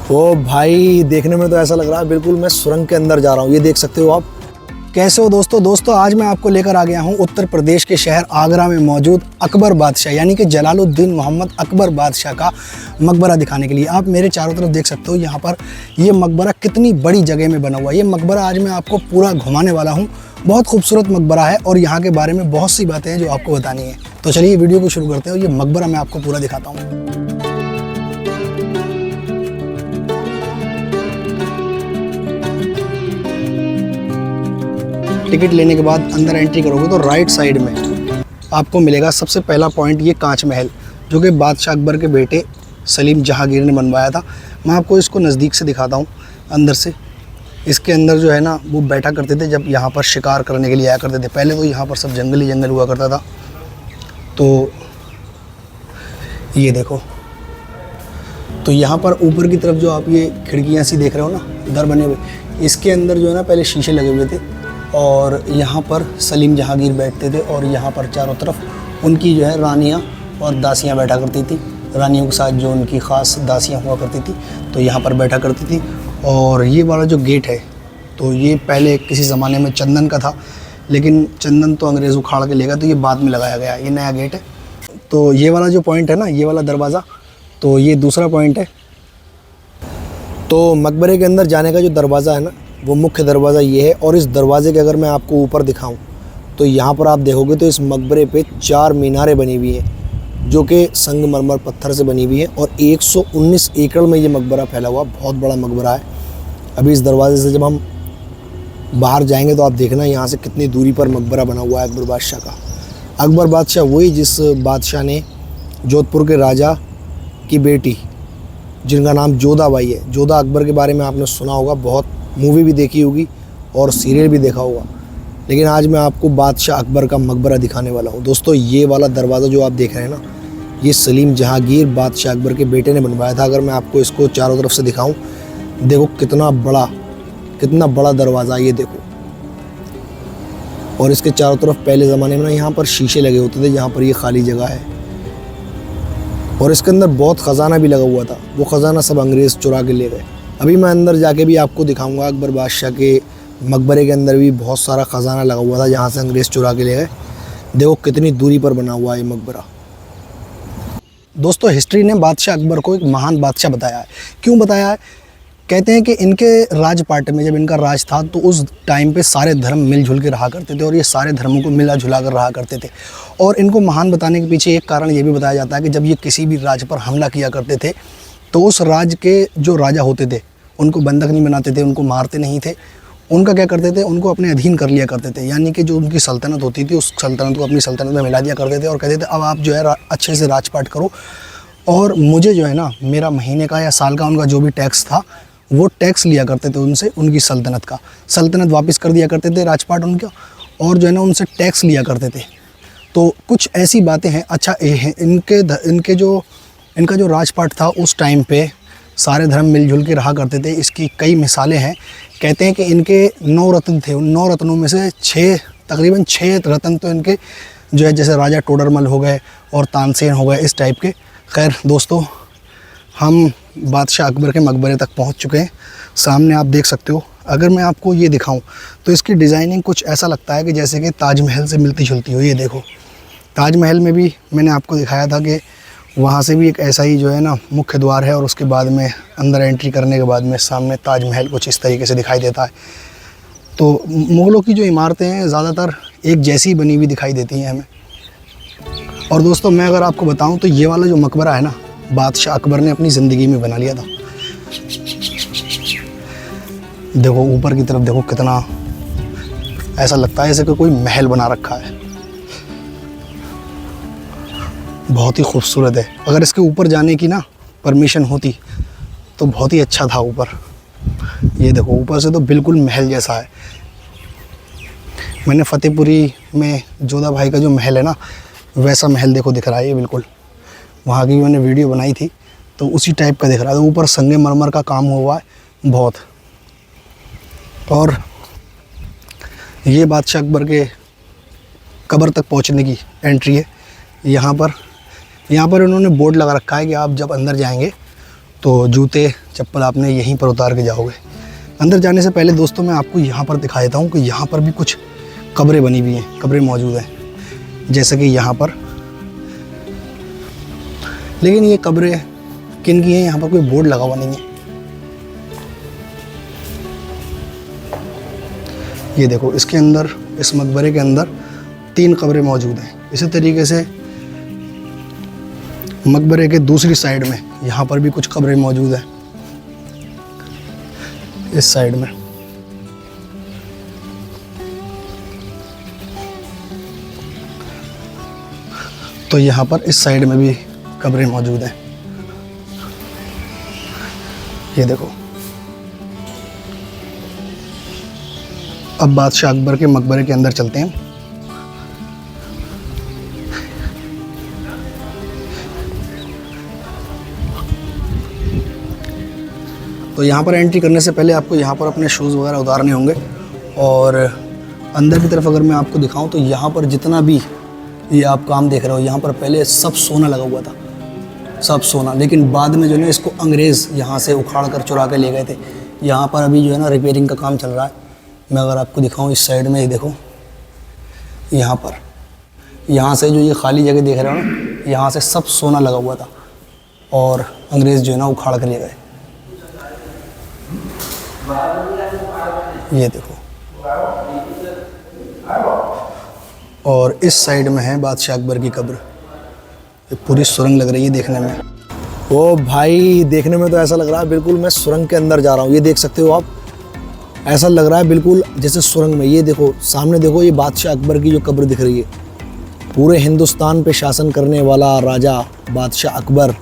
ओ भाई, देखने में तो ऐसा लग रहा है बिल्कुल मैं सुरंग के अंदर जा रहा हूँ। ये देख सकते हो आप। कैसे हो दोस्तों आज मैं आपको लेकर आ गया हूँ उत्तर प्रदेश के शहर आगरा में मौजूद अकबर बादशाह यानी कि जलालुद्दीन मोहम्मद अकबर बादशाह का मकबरा दिखाने के लिए। आप मेरे चारों तरफ देख सकते हो यहाँ पर ये मकबरा कितनी बड़ी जगह में बना हुआ है। ये मकबरा आज मैं आपको पूरा घुमाने वाला हूँ। बहुत खूबसूरत मकबरा है और यहाँ के बारे में बहुत सी बातें हैं जो आपको बतानी है। तो चलिए वीडियो को शुरू करते हैं। ये मकबरा मैं आपको पूरा दिखाता हूँ। टिकट लेने के बाद अंदर एंट्री करोगे तो राइट साइड में आपको मिलेगा सबसे पहला पॉइंट, ये कांच महल, जो कि बादशाह अकबर के बेटे सलीम जहांगीर ने बनवाया था। मैं आपको इसको नज़दीक से दिखाता हूँ अंदर से। इसके अंदर जो है ना वो बैठा करते थे जब यहाँ पर शिकार करने के लिए आया करते थे। पहले तो यहाँ पर सब जंगल ही जंगल हुआ करता था। तो ये देखो, तो यहाँ पर ऊपर की तरफ जो आप ये खिड़कियाँ सी देख रहे हो ना, दर बने हुए, इसके अंदर जो है ना पहले शीशे लगे हुए थे और यहाँ पर सलीम जहांगीर बैठते थे और यहाँ पर चारों तरफ उनकी जो है रानियाँ और दासियाँ बैठा करती थी। रानियों के साथ जो उनकी ख़ास दासियाँ हुआ करती थी तो यहाँ पर बैठा करती थी। और ये वाला जो गेट है तो ये पहले किसी ज़माने में चंदन का था, लेकिन चंदन तो अंग्रेज़ उखाड़ के ले गया तो ये बाद में लगाया गया। ये नया गेट है। तो ये वाला जो पॉइंट है ना, ये वाला दरवाज़ा, तो ये दूसरा पॉइंट है। तो मकबरे के अंदर जाने का जो दरवाज़ा है ना, वो मुख्य दरवाज़ा ये है। और इस दरवाज़े के अगर मैं आपको ऊपर दिखाऊं तो यहाँ पर आप देखोगे तो इस मकबरे पे 4 मीनारें बनी हुई हैं जो कि संगमरमर पत्थर से बनी हुई है। और 119 एकड़ में ये मकबरा फैला हुआ, बहुत बड़ा मकबरा है। अभी इस दरवाजे से जब हम बाहर जाएंगे तो आप देखना यहाँ से कितनी दूरी पर मकबरा बना हुआ है अकबर बादशाह का। अकबर बादशाह वही जिस बादशाह ने जोधपुर के राजा की बेटी, जिनका नाम जोधा बाई है, जोधा अकबर के बारे में आपने सुना होगा, बहुत मूवी भी देखी होगी और सीरियल भी देखा होगा। लेकिन आज मैं आपको बादशाह अकबर का मकबरा दिखाने वाला हूँ। दोस्तों ये वाला दरवाज़ा जो आप देख रहे हैं ना, ये सलीम जहांगीर बादशाह अकबर के बेटे ने बनवाया था। अगर मैं आपको इसको चारों तरफ से दिखाऊं, देखो कितना बड़ा दरवाज़ा, ये देखो। और इसके चारों तरफ पहले ज़माने में ना यहाँ पर शीशे लगे होते थे, यहाँ पर ये खाली जगह है। और इसके अंदर बहुत ख़जाना भी लगा हुआ था। वो ख़जाना सब अंग्रेज़ चुरा के ले गए। अभी मैं अंदर जाके भी आपको दिखाऊंगा। अकबर बादशाह के मकबरे के अंदर भी बहुत सारा ख़जाना लगा हुआ था जहाँ से अंग्रेज़ चुरा के ले गए। देखो कितनी दूरी पर बना हुआ है ये मकबरा। दोस्तों हिस्ट्री ने बादशाह अकबर को एक महान बादशाह बताया है। क्यों बताया है? कहते हैं कि इनके राजपाट में जब इनका राज था तो उस टाइम पे सारे धर्म मिलजुल के रहा करते थे और ये सारे धर्मों को मिला जुला कर रहा करते थे। और इनको महान बताने के पीछे एक कारण ये भी बताया जाता है कि जब ये किसी भी राज्य पर हमला किया करते थे तो उस राज्य के जो राजा होते थे उनको बंधक नहीं बनाते थे, उनको मारते नहीं थे। उनका क्या करते थे, उनको अपने अधीन कर लिया करते थे। यानी कि जो उनकी सल्तनत होती थी उस सल्तनत को अपनी सल्तनत में मिला दिया करते थे और कहते थे अब आप जो है अच्छे से राजपाट करो और मुझे जो है ना मेरा महीने का या साल का उनका जो भी टैक्स था वो टैक्स लिया करते थे उनसे, उनकी सल्तनत का। सल्तनत वापस कर दिया करते थे, राजपाट उनका, और जो है ना उनसे टैक्स लिया करते थे। तो कुछ ऐसी बातें हैं। अच्छा इनका जो राजपाट था उस टाइम पे सारे धर्म मिलजुल के रहा करते थे। इसकी कई मिसालें हैं। कहते हैं कि इनके 9 रत्न थे। उन 9 रत्नों में से तकरीबन 6 रत्न तो इनके जो है, जैसे राजा टोडरमल हो गए और तानसेन हो गए, इस टाइप के। खैर दोस्तों, हम बादशाह अकबर के मकबरे तक पहुंच चुके हैं। सामने आप देख सकते हो। अगर मैं आपको ये दिखाऊं तो इसकी डिज़ाइनिंग कुछ ऐसा लगता है कि जैसे कि ताजमहल से मिलती जुलती हो। ये देखो, ताजमहल में भी मैंने आपको दिखाया था कि वहाँ से भी एक ऐसा ही जो है ना मुख्य द्वार है और उसके बाद में अंदर एंट्री करने के बाद में सामने ताजमहल कुछ इस तरीके से दिखाई देता है। तो मुग़लों की जो इमारतें हैं ज़्यादातर एक जैसी बनी हुई दिखाई देती हैं हमें। और दोस्तों मैं अगर आपको बताऊं तो ये वाला जो मकबरा है ना, बादशाह अकबर ने अपनी ज़िंदगी में बना लिया था। देखो ऊपर की तरफ देखो, कितना ऐसा लगता है जैसे कि कोई महल बना रखा है। बहुत ही खूबसूरत है। अगर इसके ऊपर जाने की ना परमिशन होती तो बहुत ही अच्छा था ऊपर। ये देखो ऊपर से तो बिल्कुल महल जैसा है। मैंने फतेहपुरी में जोधा भाई का जो महल है ना, वैसा महल देखो दिख रहा है ये बिल्कुल। वहाँ की मैंने वीडियो बनाई थी तो उसी टाइप का दिख रहा है। तो ऊपर संगमरमर का काम हुआ है बहुत। और ये बादशाह अकबर के कब्र तक पहुँचने की एंट्री है। यहाँ पर इन्होंने बोर्ड लगा रखा है कि आप जब अंदर जाएंगे तो जूते चप्पल आपने यहीं पर उतार के जाओगे। अंदर जाने से पहले दोस्तों मैं आपको यहाँ पर दिखा देता हूँ कि यहाँ पर भी कुछ कब्रें बनी हुई हैं, कब्रें मौजूद हैं, जैसे कि यहाँ पर। लेकिन ये कब्रें किन की हैं, यहाँ पर कोई बोर्ड लगा हुआ नहीं है। ये देखो, इसके अंदर, इस मकबरे के अंदर 3 कब्रें मौजूद हैं। इसी तरीके से मकबरे के दूसरी साइड में यहाँ पर भी कुछ कब्रें मौजूद हैं, इस साइड में। तो यहाँ पर इस साइड में भी कब्रें मौजूद हैं। ये देखो। अब बादशाह अकबर के मकबरे के अंदर चलते हैं। तो यहाँ पर एंट्री करने से पहले आपको यहाँ पर अपने शूज़ वगैरह उतारने होंगे। और अंदर की तरफ अगर मैं आपको दिखाऊं तो यहाँ पर जितना भी ये आप काम देख रहे हो, यहाँ पर पहले सब सोना लगा हुआ था, सब सोना। लेकिन बाद में जो है ना इसको अंग्रेज़ यहाँ से उखाड़ कर चुरा के ले गए थे। यहाँ पर अभी जो है ना रिपेयरिंग का काम चल रहा है। मैं अगर आपको दिखाऊं इस साइड में, ये देखो, यहाँ पर, यहाँ से जो ये खाली जगह देख रहे हो ना, यहाँ से सब सोना लगा हुआ था और अंग्रेज़ जो है ना उखाड़ कर ले गए। ये देखो। और इस साइड में है बादशाह अकबर की कब्र। ये पूरी सुरंग लग रही है देखने में। ओ भाई, देखने में तो ऐसा लग रहा है बिल्कुल मैं सुरंग के अंदर जा रहा हूँ। ये देख सकते हो आप, ऐसा लग रहा है बिल्कुल जैसे सुरंग में। ये देखो सामने, देखो ये बादशाह अकबर की जो कब्र दिख रही है। पूरे हिंदुस्तान पे शासन करने वाला राजा बादशाह अकबर,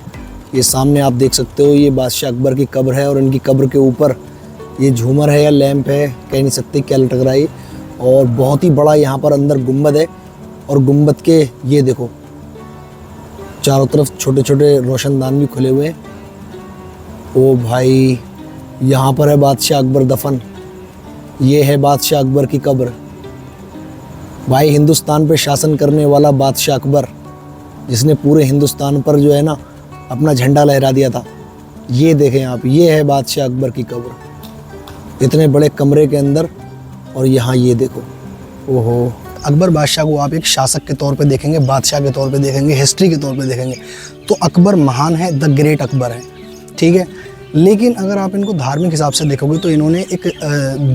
ये सामने आप देख सकते हो, ये बादशाह अकबर की कब्र है। और इनकी कब्र के ऊपर ये झूमर है या लैंप है, कह नहीं सकते क्या लटक रहा है। और बहुत ही बड़ा यहाँ पर अंदर गुंबद है। और गुंबद के ये देखो चारों तरफ छोटे छोटे रोशनदान भी खुले हुए हैं। ओ भाई, यहाँ पर है बादशाह अकबर दफन। ये है बादशाह अकबर की कब्र। भाई, हिंदुस्तान पे शासन करने वाला बादशाह अकबर, जिसने पूरे हिंदुस्तान पर जो है ना अपना झंडा लहरा दिया था। ये देखें आप, ये है बादशाह अकबर की कब्र, इतने बड़े कमरे के अंदर। और यहाँ ये देखो, ओहो। अकबर बादशाह को आप एक शासक के तौर पे देखेंगे, बादशाह के तौर पे देखेंगे, हिस्ट्री के तौर पे देखेंगे तो अकबर महान है, द ग्रेट अकबर है, ठीक है। लेकिन अगर आप इनको धार्मिक हिसाब से देखोगे तो इन्होंने एक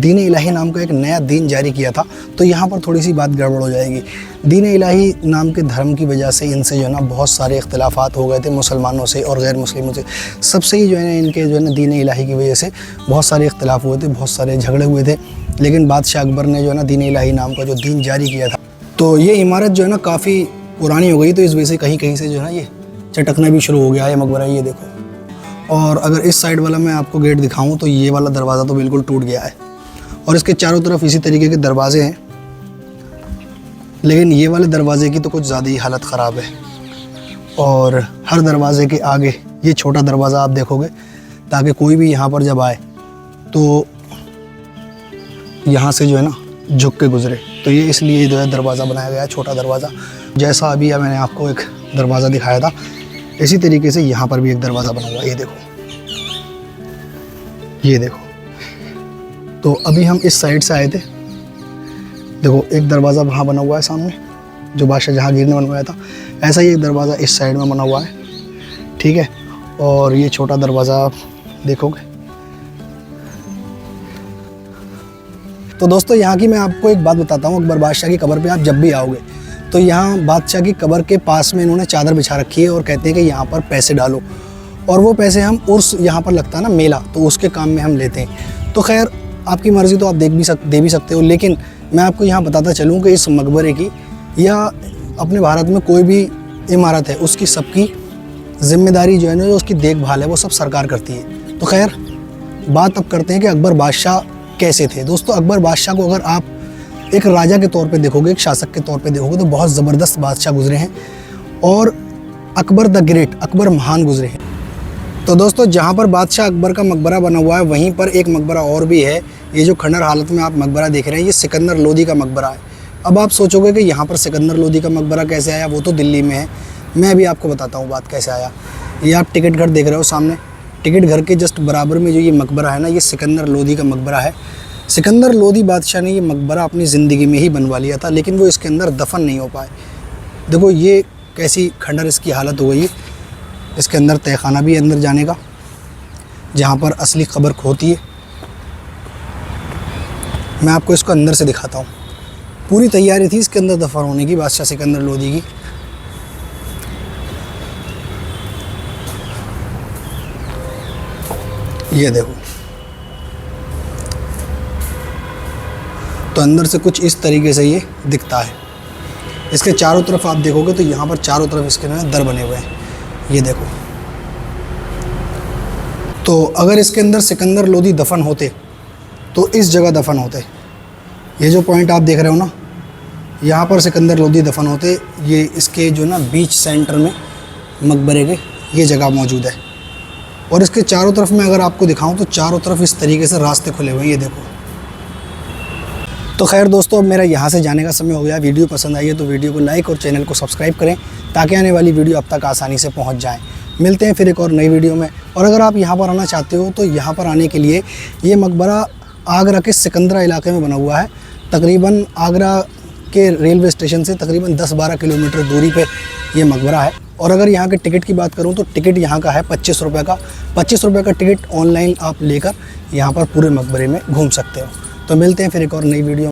दीन इलाही नाम का एक नया दीन जारी किया था। तो यहाँ पर थोड़ी सी बात गड़बड़ हो जाएगी। दीन इलाही नाम के धर्म की वजह से इनसे जो है ना बहुत सारे इख्तिलाफ़ात हो गए थे, मुसलमानों से और गैर मुस्लिमों से। सबसे ही जो है ना इनके जो है ना दीन इलाही की वजह से बहुत सारे इख्तिलाफ़ हुए थे, बहुत सारे झगड़े हुए थे। लेकिन बादशाह अकबर ने जो है ना दीन इलाही नाम का जो दीन जारी किया था, तो ये इमारत जो है ना काफ़ी पुरानी हो गई। तो इस वजह से कहीं कहीं से जो है ना ये चटकना भी शुरू हो गया है मकबरा। ये देखो। और अगर इस साइड वाला मैं आपको गेट दिखाऊं तो ये वाला दरवाज़ा तो बिल्कुल टूट गया है। और इसके चारों तरफ इसी तरीके के दरवाजे हैं। लेकिन ये वाले दरवाजे की तो कुछ ज़्यादा ही हालत ख़राब है। और हर दरवाजे के आगे ये छोटा दरवाज़ा आप देखोगे, ताकि कोई भी यहाँ पर जब आए तो यहाँ से जो है ना झुक के गुजरे। तो ये इसलिए जो है दरवाज़ा बनाया गया है, छोटा दरवाज़ा। जैसा अभी मैंने आपको एक दरवाज़ा दिखाया था, इसी तरीके से यहाँ पर भी एक दरवाज़ा बना हुआ है। ये देखो, ये देखो। तो अभी हम इस साइड से आए थे, देखो एक दरवाज़ा वहाँ बना हुआ है सामने, जो बादशाह जहांगीर ने बनवाया था। ऐसा ही एक दरवाज़ा इस साइड में बना हुआ है, ठीक है। और ये छोटा दरवाज़ा आप देखोगे। तो दोस्तों, यहाँ की मैं आपको एक बात बताता हूँ। अकबर बादशाह की कब्र पे आप जब भी आओगे तो यहाँ बादशाह की कब्र के पास में इन्होंने चादर बिछा रखी है और कहते हैं कि यहाँ पर पैसे डालो। और वो पैसे हम उर्स, यहाँ पर लगता है ना मेला, तो उसके काम में हम लेते हैं। तो खैर आपकी मर्ज़ी, तो आप दे भी सकते हो। लेकिन मैं आपको यहाँ बताता चलूँ कि इस मकबरे की या अपने भारत में कोई भी इमारत है, उसकी सबकी ज़िम्मेदारी जो है ना, जो उसकी देखभाल है, वो सब सरकार करती है। तो खैर बात अब करते हैं कि अकबर बादशाह कैसे थे। दोस्तों, अकबर बादशाह को अगर आप एक राजा के तौर पे देखोगे, एक शासक के तौर पे देखोगे, तो बहुत ज़बरदस्त बादशाह गुजरे हैं। और अकबर द ग्रेट, अकबर महान गुजरे हैं। तो दोस्तों, जहाँ पर बादशाह अकबर का मकबरा बना हुआ है, वहीं पर एक मकबरा और भी है। ये जो खंडर हालत में आप मकबरा देख रहे हैं, ये सिकंदर लोदी का मकबरा है। अब आप सोचोगे कि यहाँ पर सिकंदर लोदी का मकबरा कैसे आया, वो तो दिल्ली में है। मैं अभी आपको बताता हूँ बात कैसे आया। ये आप टिकट घर देख रहे हो सामने, टिकट घर के जस्ट बराबर में जो ये मकबरा है ना, ये सिकंदर लोदी का मकबरा है। सिकंदर लोदी बादशाह ने ये मकबरा अपनी ज़िंदगी में ही बनवा लिया था, लेकिन वो इसके अंदर दफन नहीं हो पाए। देखो ये कैसी खंडर इसकी हालत हो गई है। इसके अंदर तहखाना भी है अंदर जाने का, जहाँ पर असली खबर खोती है। मैं आपको इसको अंदर से दिखाता हूँ। पूरी तैयारी थी इसके अंदर दफन होने की बादशाह सिकंदर लोदी की। ये देखो, तो अंदर से कुछ इस तरीके से ये दिखता है। इसके चारों तरफ आप देखोगे तो यहाँ पर चारों तरफ इसके ना दर बने हुए हैं, ये देखो। तो अगर इसके अंदर सिकंदर लोदी दफन होते तो इस जगह दफन होते। ये जो पॉइंट आप देख रहे हो ना, यहाँ पर सिकंदर लोदी दफन होते। ये इसके जो ना बीच सेंटर में मकबरे के ये जगह मौजूद है। और इसके चारों तरफ में अगर आपको दिखाऊं तो चारों तरफ इस तरीके से रास्ते खुले हुए हैं, ये देखो। तो खैर दोस्तों, अब मेरा यहाँ से जाने का समय हो गया। वीडियो पसंद आई है तो वीडियो को लाइक और चैनल को सब्सक्राइब करें, ताकि आने वाली वीडियो अब तक आसानी से पहुँच जाए। मिलते हैं फिर एक और नई वीडियो में। और अगर आप यहाँ पर आना चाहते हो तो यहाँ पर आने के लिए ये मकबरा आगरा के सिकंदरा इलाके में बना हुआ है। तकरीबन आगरा के रेलवे स्टेशन से तकरीबन 10-12 किलोमीटर दूरी पे ये मकबरा है। और अगर यहाँ के टिकट की बात करूँ तो टिकट यहाँ का है 25 रुपये का। 25 रुपये का टिकट ऑनलाइन आप लेकर यहाँ पर पूरे मकबरे में घूम सकते हो। तो मिलते हैं फिर एक और नई वीडियो।